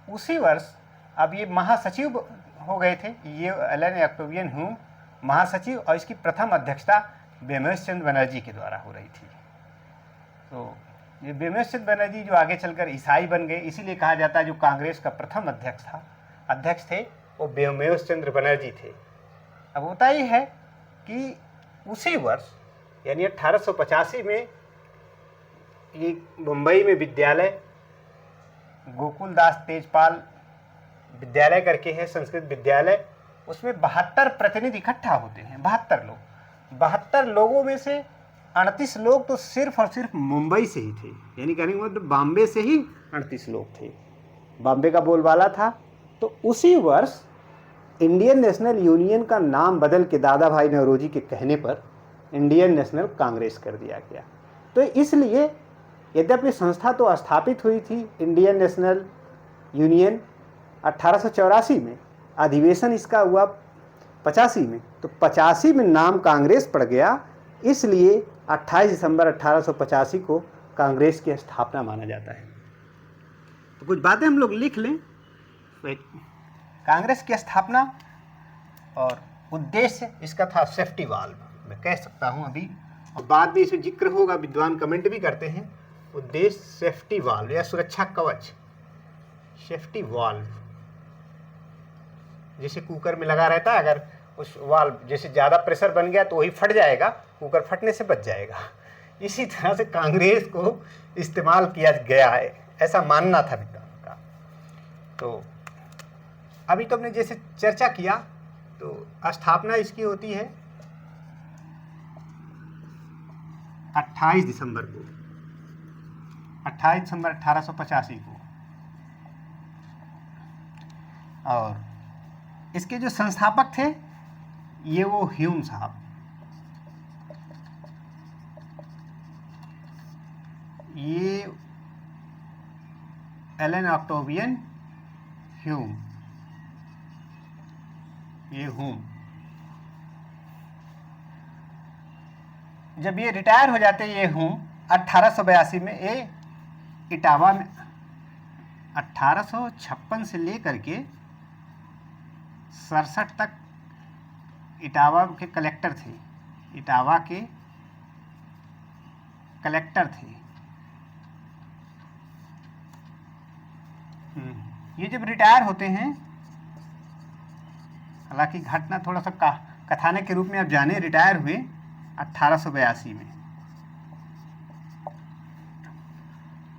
उसी वर्ष अब ये महासचिव हो गए थे, ये एलन ऑक्टेवियन ह्यूम महासचिव, और इसकी प्रथम अध्यक्षता बेमेश चंद्र बनर्जी के द्वारा हो रही थी। तो ये बेमेश चंद्र बनर्जी जो आगे चलकर ईसाई बन गए, इसीलिए कहा जाता है जो कांग्रेस का प्रथम अध्यक्ष थे वो बेमेश चंद्र बनर्जी थे। अब होता ही है कि उसी वर्ष यानी 1885 में ये मुंबई में विद्यालय गोकुल दास तेजपाल विद्यालय करके है, संस्कृत विद्यालय, उसमें 72 प्रतिनिधि इकट्ठा होते हैं। 72 लोगों में से 38 लोग तो सिर्फ और सिर्फ मुंबई से ही थे, यानी कहने का मतलब बॉम्बे से ही 38 लोग थे, बॉम्बे का बोलबाला था। तो उसी वर्ष इंडियन नेशनल यूनियन का नाम बदल के दादा भाई नौरोजी के कहने पर इंडियन नेशनल कांग्रेस कर दिया गया। तो इसलिए यद्यपि संस्था तो स्थापित हुई थी इंडियन नेशनल यूनियन 1884 में, अधिवेशन इसका हुआ 85 में, तो 85 में नाम कांग्रेस पड़ गया, इसलिए 28 दिसंबर 1885 को कांग्रेस की स्थापना माना जाता है। तो कुछ बातें हम लोग लिख लें। कांग्रेस की स्थापना और उद्देश्य इसका था सेफ्टी वाल्व, मैं कह सकता हूं अभी, और बाद में इसमें जिक्र होगा, विद्वान कमेंट भी करते हैं। उद्देश्य सेफ्टी वाल्व या सुरक्षा कवच, सेफ्टी वाल्व, जैसे कुकर में लगा रहता है, अगर उस वाल्व जैसे ज़्यादा प्रेशर बन गया तो वही फट जाएगा, कुकर फटने से बच जाएगा। इसी तरह से कांग्रेस को इस्तेमाल किया गया है, ऐसा मानना था विद्वान का। तो अभी तो हमने जैसे चर्चा किया, तो स्थापना इसकी होती है 28 दिसंबर को, 28 दिसंबर 1885 को। और इसके जो संस्थापक थे ये वो ह्यूम साहब, ये एलन ऑक्टेवियन ह्यूम, ये ह्यूम। जब ये रिटायर हो जाते ये ह्यूम 1882 में, ये इटावा में 1856 से लेकर के 67 तक इटावा के कलेक्टर थे, इटावा के कलेक्टर थे। ये जब रिटायर होते हैं, हालांकि घटना थोड़ा सा कथानक के रूप में आप जाने, रिटायर हुए 1882 में।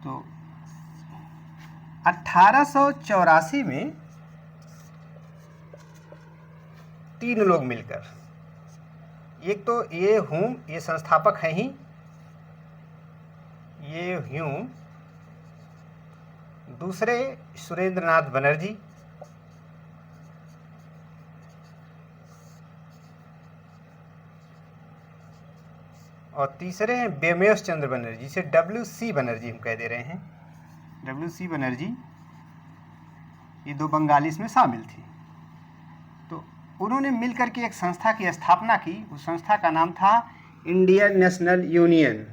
तो 1884 में 3 लोग मिलकर, एक तो ये ह्यूम, ये संस्थापक हैं ही, ये ह्यूम, दूसरे सुरेंद्रनाथ बनर्जी, और तीसरे हैं बेमेश चंद्र बनर्जी, जिसे WC बनर्जी हम कह दे रहे हैं, WC बनर्जी। ये 2 बंगाली इसमें शामिल थी। तो उन्होंने मिलकर के एक संस्था की स्थापना की, उस संस्था का नाम था इंडियन नेशनल यूनियन,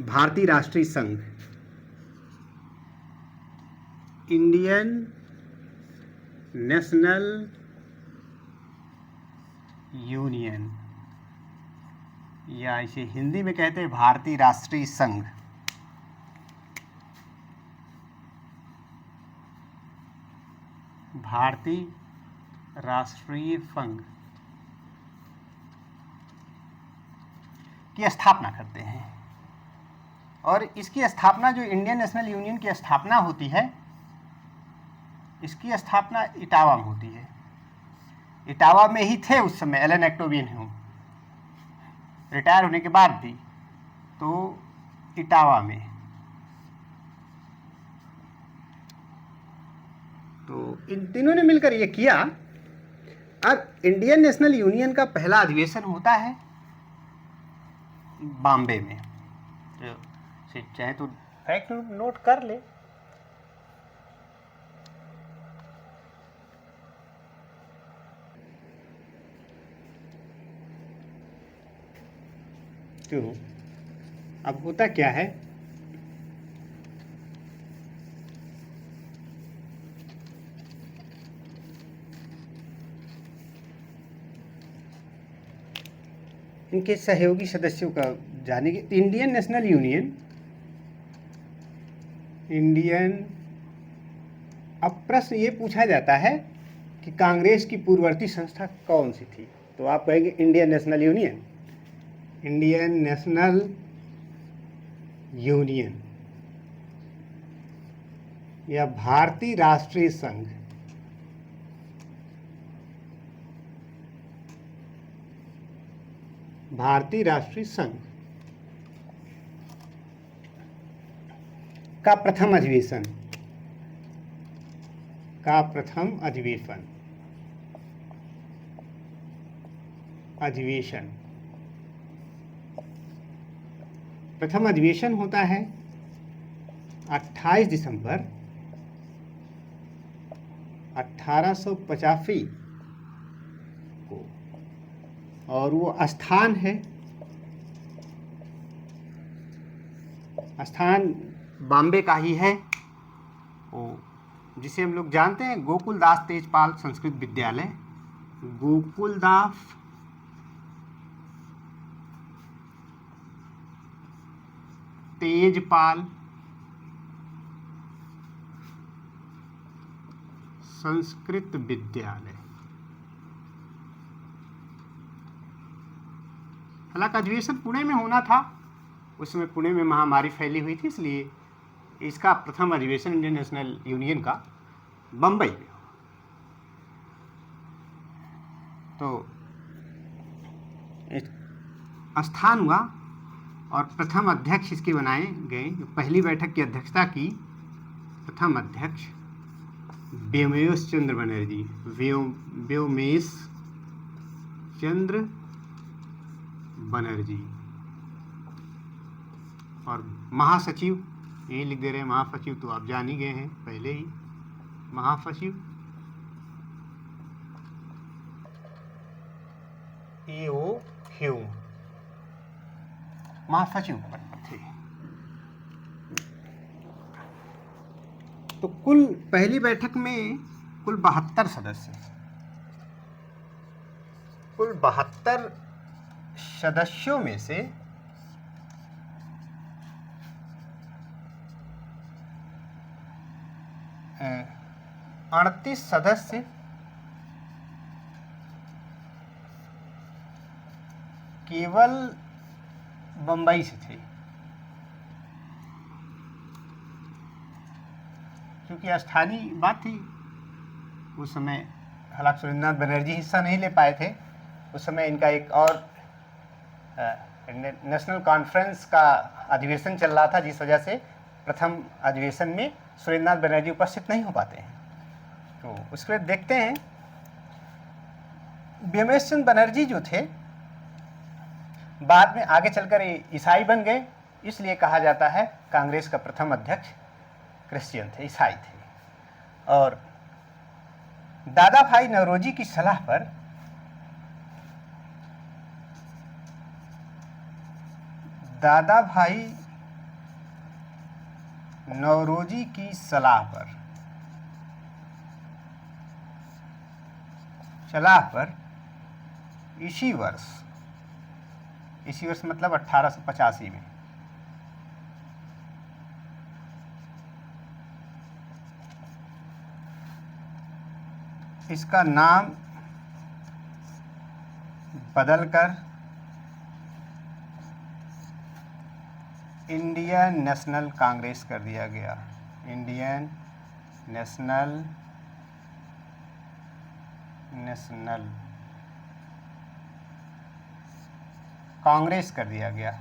भारतीय राष्ट्रीय संघ, इंडियन नेशनल यूनियन, या इसे हिंदी में कहते हैं भारतीय राष्ट्रीय संघ। भारतीय राष्ट्रीय संघ की स्थापना करते हैं। और इसकी स्थापना, जो इंडियन नेशनल यूनियन की स्थापना होती है, इसकी स्थापना इटावा में होती है। इटावा में ही थे उस समय एलन ऑक्टेवियन ह्यूम, रिटायर होने के बाद भी, तो इटावा में। इन तीनों ने मिलकर ये किया। अब इंडियन नेशनल यूनियन का पहला अधिवेशन होता है बॉम्बे में। तो चाहे तो फैक्ट नोट कर ले। तो अब होता क्या है, इनके सहयोगी सदस्यों का जानेंगे। इंडियन नेशनल यूनियन, अब प्रश्न ये पूछा जाता है कि कांग्रेस की पूर्ववर्ती संस्था कौन सी थी, तो आप कहेंगे Indian national union. Indian national union या भारतीय राष्ट्रीय संघ, भारतीय राष्ट्रीय संघ का प्रथम अधिवेशन, प्रथम अधिवेशन होता है 28 दिसंबर 1885 को, और वो स्थान बॉम्बे का ही है, जिसे हम लोग जानते हैं गोकुलदास तेजपाल संस्कृत विद्यालय। गोकुलदास तेजपाल संस्कृत विद्यालय। हालांकि अधिवेशन पुणे में होना था, उस समय पुणे में महामारी फैली हुई थी, इसलिए इसका प्रथम अधिवेशन इंडियन नेशनल यूनियन का बम्बई में। तो स्थान हुआ और प्रथम अध्यक्ष इसके बनाए गए। पहली बैठक की अध्यक्षता की प्रथम अध्यक्ष व्योमेश चंद्र बनर्जी, व्योमेश चंद्र बनर्जी, और महासचिव यही लिख दे रहे हैं, महासचिव तो आप जान ही गए हैं पहले ही। महासचिव E.O. ह्यूम महासचिव थे। तो कुल पहली बैठक में कुल 72 सदस्य, कुल 72 सदस्यों में से 38 सदस्य केवल बंबई से थे, क्योंकि स्थानीय बात थी उस समय। हालांकि सुरेंद्रनाथ बनर्जी हिस्सा नहीं ले पाए थे उस समय, इनका एक और नेशनल कॉन्फ्रेंस का अधिवेशन चल रहा था, जिस वजह से प्रथम अधिवेशन में सुरेंद्रनाथ बनर्जी उपस्थित नहीं हो पाते हैं। तो उसके बाद देखते हैं, व्योमेश चंद्र बनर्जी जो थे बाद में आगे चलकर ईसाई बन गए, इसलिए कहा जाता है कांग्रेस का प्रथम अध्यक्ष क्रिश्चियन थे, ईसाई थे। और दादा भाई नौरोजी की सलाह पर दादा भाई नौरोजी की सलाह पर इसी वर्ष मतलब 1885 में इसका नाम बदलकर इंडियन नेशनल कांग्रेस कर दिया गया। इंडियन नेशनल कांग्रेस कर दिया गया।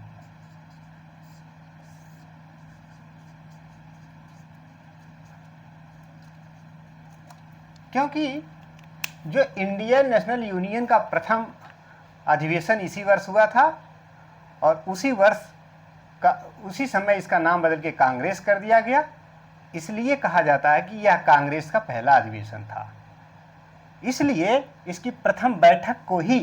क्योंकि जो इंडियन नेशनल यूनियन का प्रथम अधिवेशन इसी वर्ष हुआ था और उसी समय इसका नाम बदल के कांग्रेस कर दिया गया। इसलिए कहा जाता है कि यह कांग्रेस का पहला अधिवेशन था। इसलिए इसकी प्रथम बैठक को ही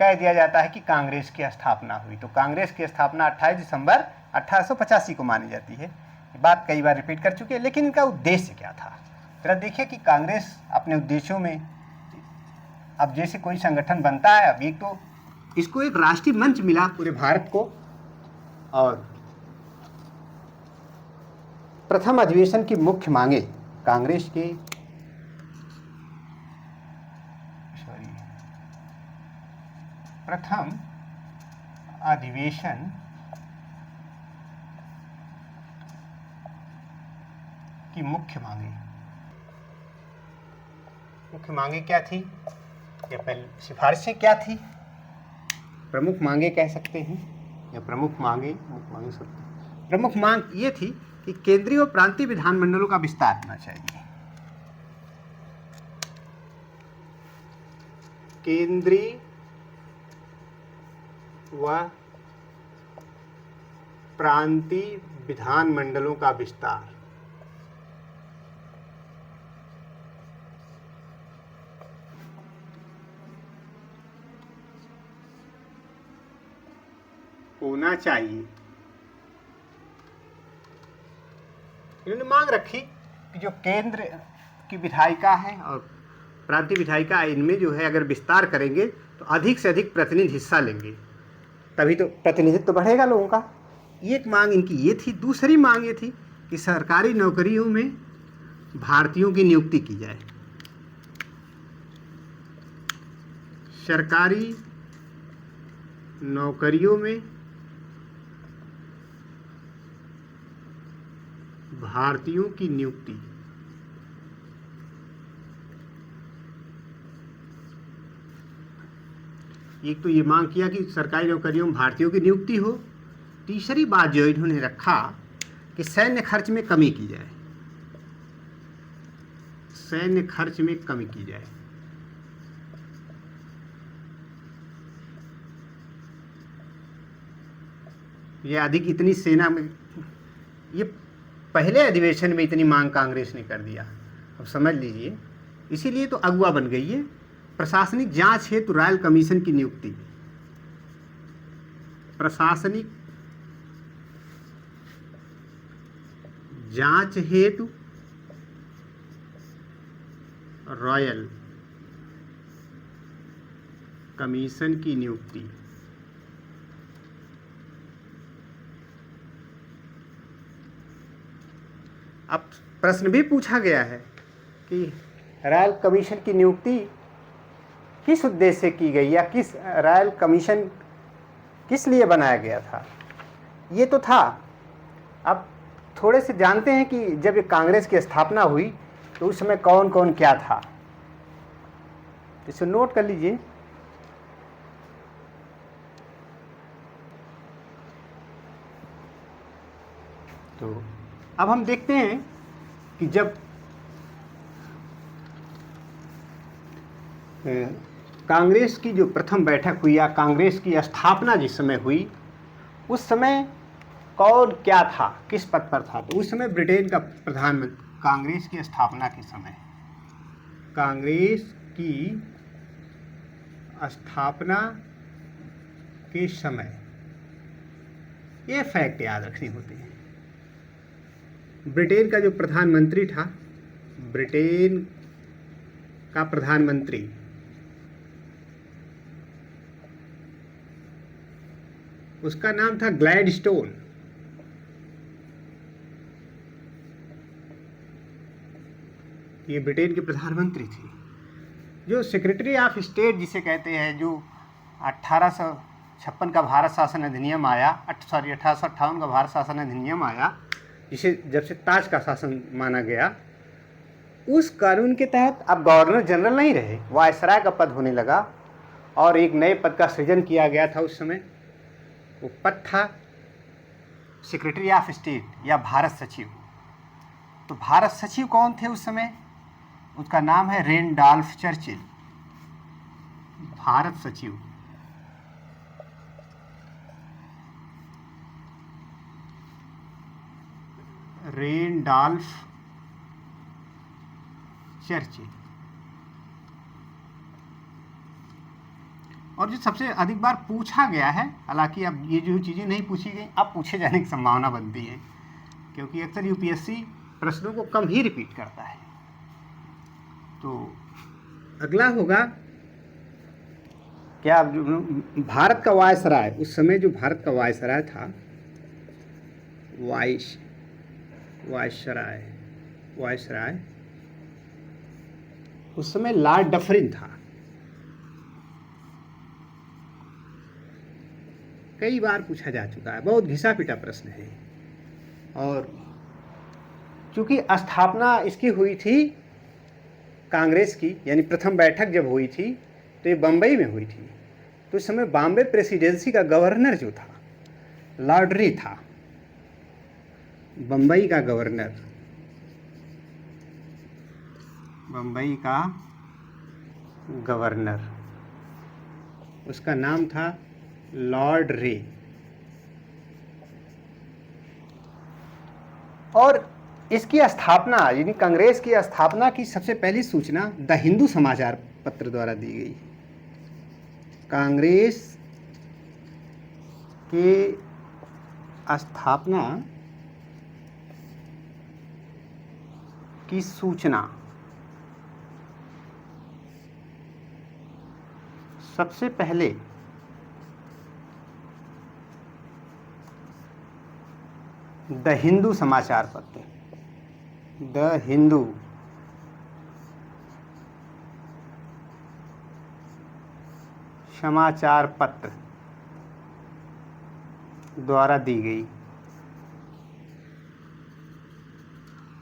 कह दिया जाता है कि कांग्रेस की स्थापना हुई। तो कांग्रेस की स्थापना 28 दिसंबर 1885 को मानी जाती है। ये बात कई बार रिपीट कर चुके हैं, लेकिन इनका उद्देश्य क्या था? जरा देखिए कि कांग्रेस अपने उद्देश्यों में, अब जैसे कोई संगठन बनता है, अब एक तो इसको एक राष्ट्रीय मंच मिला पूरे भारत को, और प्रथम अधिवेशन की मुख्य मांगे कांग्रेस के प्रथम अधिवेशन की मुख्य मांगे क्या थी, या पहले सिफारिशें क्या थी, प्रमुख मांगे कह सकते हैं, या प्रमुख मांग ये थी कि केंद्रीय और प्रांतीय विधानमंडलों का विस्तार होना चाहिए। केंद्रीय व प्रांतीय विधानमंडलों का विस्तार होना चाहिए। इन्होंने मांग रखी कि जो केंद्र की विधायिका है और प्रांतीय विधायिका, इनमें जो है अगर विस्तार करेंगे तो अधिक से अधिक प्रतिनिधि हिस्सा लेंगे, तभी तो प्रतिनिधित्व बढ़ेगा लोगों का। एक मांग इनकी ये थी। दूसरी मांग ये थी कि सरकारी नौकरियों में भारतीयों की नियुक्ति की जाए। सरकारी नौकरियों में भारतीयों की नियुक्ति। एक तो ये मांग किया कि सरकारी नौकरियों में भारतीयों की नियुक्ति हो। तीसरी बात जो इन्होंने रखा कि सैन्य खर्च में कमी की जाए। सैन्य खर्च में कमी की जाए। ये अधिक इतनी सेना में, ये पहले अधिवेशन में इतनी मांग कांग्रेस ने कर दिया। अब समझ लीजिए, इसीलिए तो अगुवा बन गई है। प्रशासनिक जांच हेतु रॉयल कमीशन की नियुक्ति। प्रशासनिक जांच हेतु रॉयल कमीशन की नियुक्ति। अब प्रश्न भी पूछा गया है कि रॉयल कमीशन की नियुक्ति किस उद्देश्य से की गई, या किस रॉयल कमीशन किस लिए बनाया गया था। ये तो था। अब थोड़े से जानते हैं कि जब ये कांग्रेस की स्थापना हुई तो उस समय कौन कौन क्या था, इसे नोट कर लीजिए। तो अब हम देखते हैं कि जब कांग्रेस की जो प्रथम बैठक हुई या कांग्रेस की स्थापना जिस समय हुई, उस समय कौन क्या था, किस पद पर था। तो उस समय ब्रिटेन का प्रधानमंत्री, कांग्रेस की स्थापना के समय, कांग्रेस की स्थापना के समय, ये फैक्ट याद रखने होते हैं। ब्रिटेन का जो प्रधानमंत्री था, ब्रिटेन का प्रधानमंत्री उसका नाम था ग्लैडस्टोन। ये ब्रिटेन के प्रधानमंत्री थे। जो सेक्रेटरी ऑफ स्टेट जिसे कहते हैं, जो 1856 का भारत शासन अधिनियम आया, 1858 का भारत शासन अधिनियम आया, जिसे जब से ताज का शासन माना गया, उस कानून के तहत अब गवर्नर जनरल नहीं रहे, वायसराय का पद होने लगा और एक नए पद का सृजन किया गया था। उस समय वो पद था सेक्रेटरी ऑफ स्टेट या भारत सचिव। तो भारत सचिव कौन थे उस समय? उसका नाम है रेंडॉल्फ चर्चिल, भारत सचिव। Randolph Churchill. और जो सबसे अधिक बार पूछा गया है, हालांकि अब ये जो चीज़ें नहीं पूछी गई अब पूछे जाने की संभावना बनती है, क्योंकि अक्सर यूपीएससी प्रश्नों को कम ही रिपीट करता है। तो अगला होगा क्या, भारत का वायसराय, उस समय जो भारत का वायसराय था, वायसराय उस समय लॉर्ड डफरिन था। कई बार पूछा जा चुका है, बहुत घिसा पिटा प्रश्न है। और चूंकि स्थापना इसकी हुई थी कांग्रेस की, यानी प्रथम बैठक जब हुई थी तो ये बम्बई में हुई थी, तो उस समय बॉम्बे प्रेसिडेंसी का गवर्नर जो था लॉर्ड रे था, बम्बई का गवर्नर, बम्बई का गवर्नर, उसका नाम था लॉर्ड रे। और इसकी स्थापना, यानी कांग्रेस की स्थापना की सबसे पहली सूचना द हिंदू समाचार पत्र द्वारा दी गई। कांग्रेस के स्थापना की सूचना सबसे पहले द हिंदू समाचार पत्र, द हिंदू समाचार पत्र द्वारा दी गई।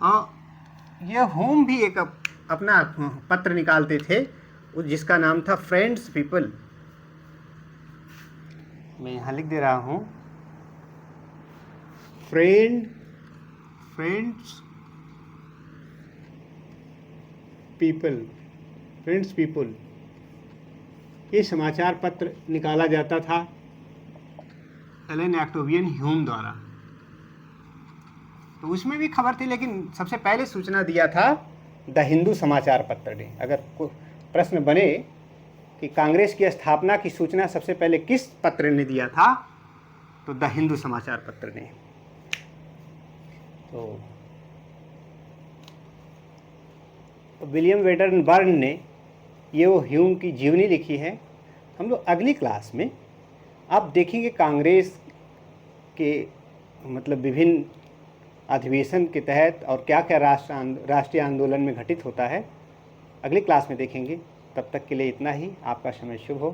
और यह होम भी एक अपना पत्र निकालते थे जिसका नाम था फ्रेंड्स पीपल। मैं यहाँ लिख दे रहा हूँ, फ्रेंड्स पीपल, ये समाचार पत्र निकाला जाता था एलन ऑक्टेवियन ह्यूम द्वारा। तो उसमें भी खबर थी, लेकिन सबसे पहले सूचना दिया था द हिंदू समाचार पत्र ने। अगर प्रश्न बने कि कांग्रेस की स्थापना की सूचना सबसे पहले किस पत्र ने दिया था, तो द हिंदू समाचार पत्र ने। तो विलियम वेडरबर्न ने ये वो ह्यूम की जीवनी लिखी है। हम लोग अगली क्लास में आप देखेंगे कांग्रेस के मतलब विभिन्न अधिवेशन के तहत और क्या क्या राष्ट्रीय आंदोलन में घटित होता है, अगली क्लास में देखेंगे। तब तक के लिए इतना ही। आपका समय शुभ हो।